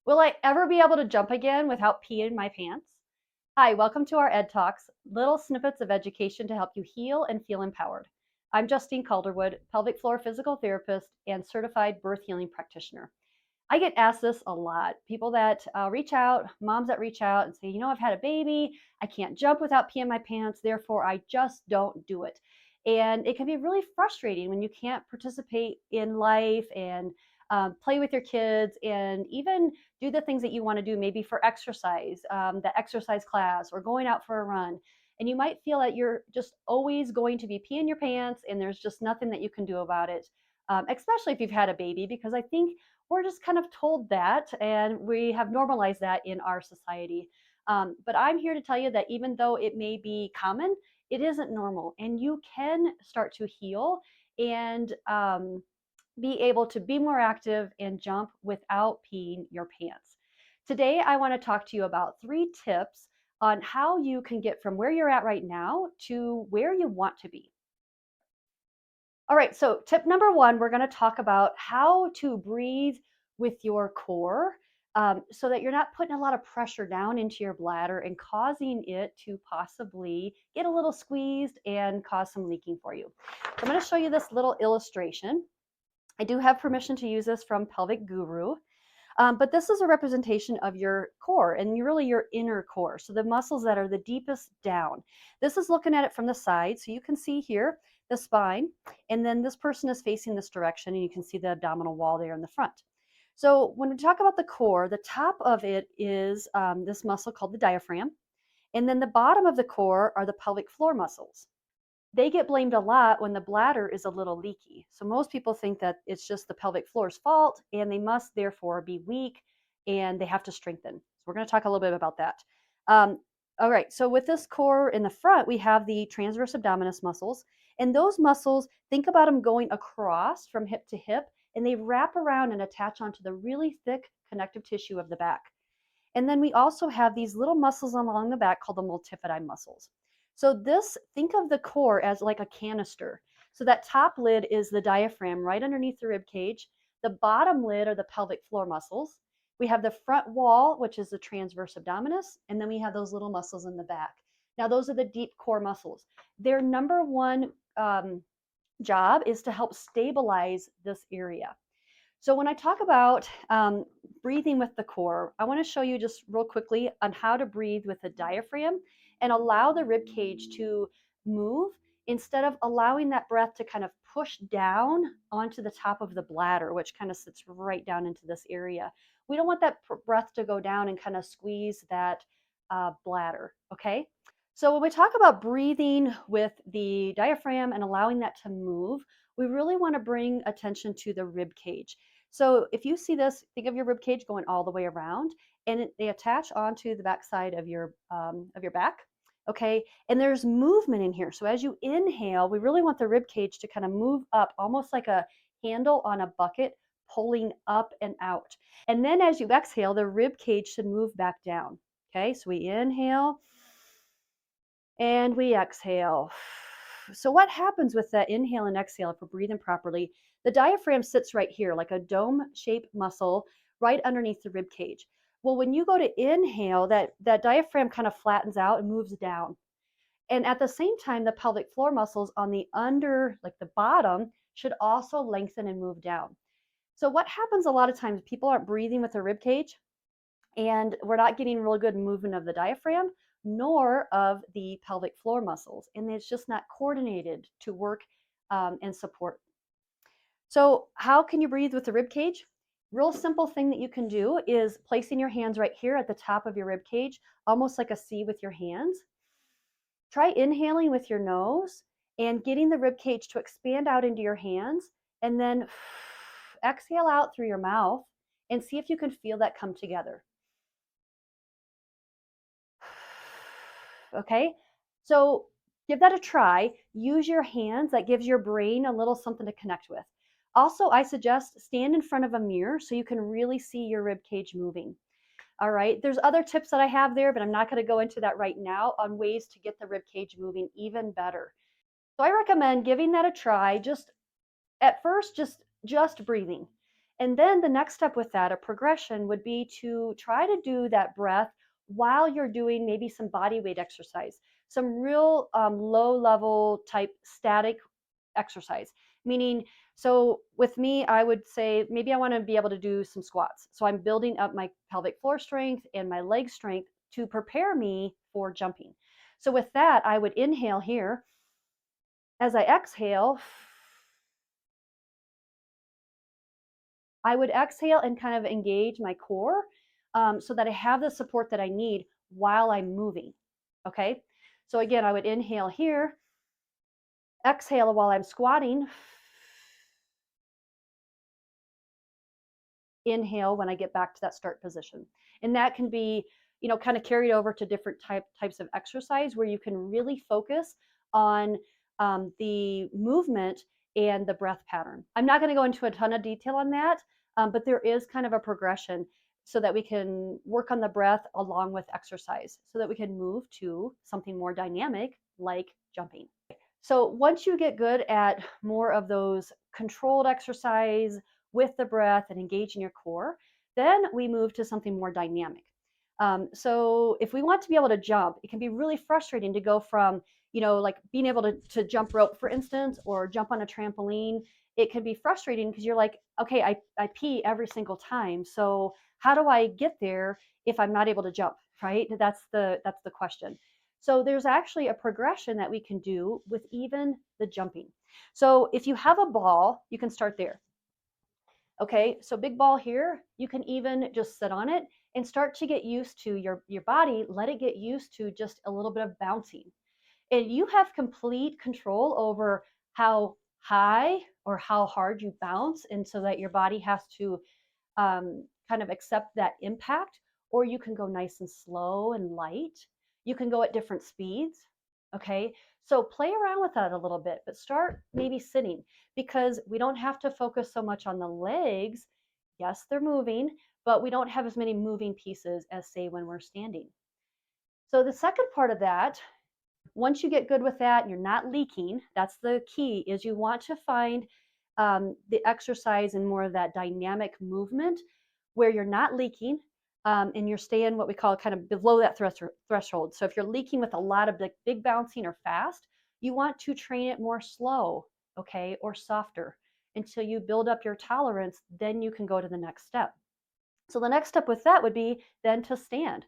Will I ever be able to jump again without peeing my pants? Hi, welcome to our Ed Talks, little snippets of education to help you heal and feel empowered. I'm Justine Calderwood, pelvic floor physical therapist and certified birth healing practitioner. I get asked this a lot. People that reach out, moms that reach out and say, I've had a baby, I can't jump without peeing my pants, therefore I just don't do it. And it can be really frustrating when you can't participate in life and play with your kids and even do the things that you want to do, maybe for exercise, the exercise class, or going out for a run. And you might feel that you're just always going to be peeing your pants and there's just nothing that you can do about it, especially if you've had a baby, because I think we're just kind of told that and we have normalized that in our society. But I'm here to tell you that even though it may be common, it isn't normal, and you can start to heal and be able to be more active and jump without peeing your pants. Today, I want to talk to you about 3 tips on how you can get from where you're at right now to where you want to be. All right, so tip number 1, we're going to talk about how to breathe with your core, so that you're not putting a lot of pressure down into your bladder and causing it to possibly get a little squeezed and cause some leaking for you. So I'm going to show you this little illustration. I do have permission to use this from Pelvic Guru. But this is a representation of your core and really your inner core. So the muscles that are the deepest down. This is looking at it from the side. So you can see here the spine, and then this person is facing this direction, and you can see the abdominal wall there in the front. So when we talk about the core, the top of it is this muscle called the diaphragm. And then the bottom of the core are the pelvic floor muscles. They get blamed a lot when the bladder is a little leaky. So most people think that it's just the pelvic floor's fault and they must therefore be weak and they have to strengthen. So we're going to talk a little bit about that. Um, all right, so with this core in the front, we have the transverse abdominis muscles. And those muscles, think about them going across from hip to hip, and they wrap around and attach onto the really thick connective tissue of the back. And then we also have these little muscles along the back called the multifidi muscles. So this, think of the core as like a canister. So that top lid is the diaphragm right underneath the rib cage. The bottom lid are the pelvic floor muscles. We have the front wall, which is the transverse abdominis, and then we have those little muscles in the back. Now, those are the deep core muscles. Their number one job is to help stabilize this area. So when I talk about breathing with the core, I want to show you just real quickly on how to breathe with the diaphragm and allow the rib cage to move instead of allowing that breath to kind of push down onto the top of the bladder, which kind of sits right down into this area. We don't want that breath to go down and kind of squeeze that bladder, okay? So when we talk about breathing with the diaphragm and allowing that to move, we really want to bring attention to the rib cage. So if you see this, think of your rib cage going all the way around, and they attach onto the backside of your back. Okay, and there's movement in here. So as you inhale, we really want the rib cage to kind of move up, almost like a handle on a bucket, pulling up and out. And then as you exhale, the rib cage should move back down. Okay, so we inhale and we exhale. So what happens with that inhale and exhale if we're breathing properly? The diaphragm sits right here like a dome-shaped muscle right underneath the rib cage. Well, when you go to inhale, that diaphragm kind of flattens out and moves down. And at the same time, the pelvic floor muscles on the under, like the bottom, should also lengthen and move down. So what happens a lot of times, people aren't breathing with their rib cage, and we're not getting really good movement of the diaphragm nor of the pelvic floor muscles, and it's just not coordinated to work and support. So how can you breathe with the rib cage? Real simple thing that you can do is placing your hands right here at the top of your rib cage, almost like a C with your hands. Try inhaling with your nose and getting the rib cage to expand out into your hands, and then exhale out through your mouth and see if you can feel that come together. Okay, so give that a try. Use your hands. That gives your brain a little something to connect with. Also, I suggest stand in front of a mirror so you can really see your rib cage moving. All right, there's other tips that I have there, but I'm not going to go into that right now on ways to get the rib cage moving even better. So I recommend giving that a try. Just at first, just breathing. And then the next step with that, a progression, would be to try to do that breath while you're doing maybe some body weight exercise, some real low level type static exercise. Meaning, so with me, I would say maybe I want to be able to do some squats. So I'm building up my pelvic floor strength and my leg strength to prepare me for jumping. So with that, I would inhale here. As I exhale, I would exhale and kind of engage my core so that I have the support that I need while I'm moving. Okay. So again, I would inhale here, exhale while I'm squatting, inhale when I get back to that start position. And that can be, kind of carried over to different types of exercise where you can really focus on the movement and the breath pattern. I'm not going to go into a ton of detail on that, but there is kind of a progression so that we can work on the breath along with exercise so that we can move to something more dynamic like jumping. So once you get good at more of those controlled exercise with the breath and engaging your core, then we move to something more dynamic. So if we want to be able to jump, it can be really frustrating to go from, like being able to jump rope, for instance, or jump on a trampoline. It can be frustrating because you're like, okay, I pee every single time. So how do I get there if I'm not able to jump? Right? That's the question. So there's actually a progression that we can do with even the jumping. So if you have a ball, you can start there. Okay, so big ball here, you can even just sit on it and start to get used to your body, let it get used to just a little bit of bouncing. And you have complete control over how high or how hard you bounce, and so that your body has to kind of accept that impact, or you can go nice and slow and light. You can go at different speeds. Okay. So play around with that a little bit, but start maybe sitting because we don't have to focus so much on the legs. Yes, they're moving, but we don't have as many moving pieces as, say, when we're standing. So the second part of that, once you get good with that and you're not leaking, that's the key, is you want to find the exercise and more of that dynamic movement where you're not leaking, and you're staying what we call kind of below that threshold. So if you're leaking with a lot of big bouncing or fast, you want to train it more slow, okay, or softer until you build up your tolerance. Then you can go to the next step. So the next step with that would be then to stand,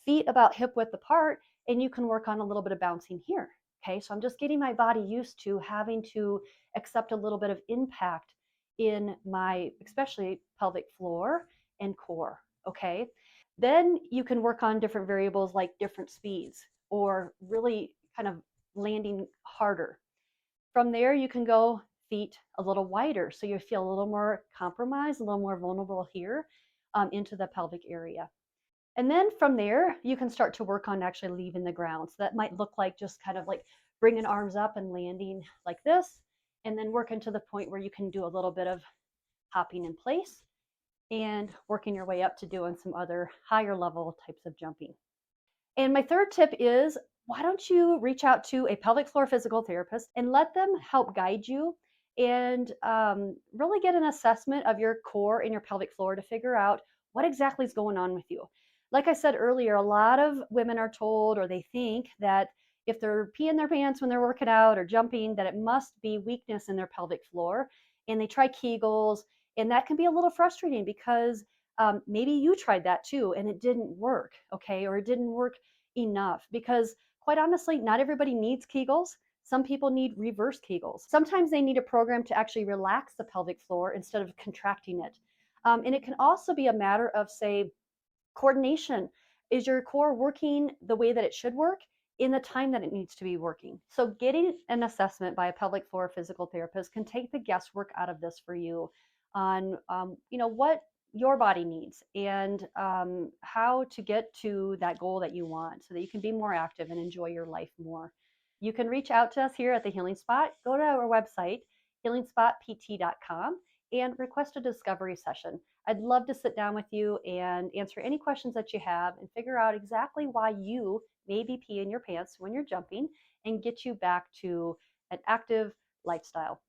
feet about hip width apart, and you can work on a little bit of bouncing here. Okay, so I'm just getting my body used to having to accept a little bit of impact in my, especially pelvic floor and core. Okay, then you can work on different variables like different speeds or really kind of landing harder. From there, you can go feet a little wider so you feel a little more compromised, a little more vulnerable here into the pelvic area. And then from there, you can start to work on actually leaving the ground. So that might look like just kind of like bringing arms up and landing like this, and then working to the point where you can do a little bit of hopping in place and working your way up to doing some other higher level types of jumping. And my third tip is, why don't you reach out to a pelvic floor physical therapist and let them help guide you and really get an assessment of your core and your pelvic floor to figure out what exactly is going on with you. Like I said earlier, a lot of women are told or they think that if they're peeing their pants when they're working out or jumping, that it must be weakness in their pelvic floor. And they try Kegels, and that can be a little frustrating because maybe you tried that too and it didn't work, okay, or it didn't work enough, because quite honestly, not everybody needs Kegels. Some people need reverse Kegels. Sometimes they need a program to actually relax the pelvic floor instead of contracting it. And it can also be a matter of, say, coordination. Is your core working the way that it should work in the time that it needs to be working? So getting an assessment by a pelvic floor physical therapist can take the guesswork out of this for you on what your body needs and how to get to that goal that you want so that you can be more active and enjoy your life more. You can reach out to us here at the Healing Spot. Go to our website, healingspotpt.com, and request a discovery session. I'd love to sit down with you and answer any questions that you have and figure out exactly why you may be peeing your pants when you're jumping and get you back to an active lifestyle.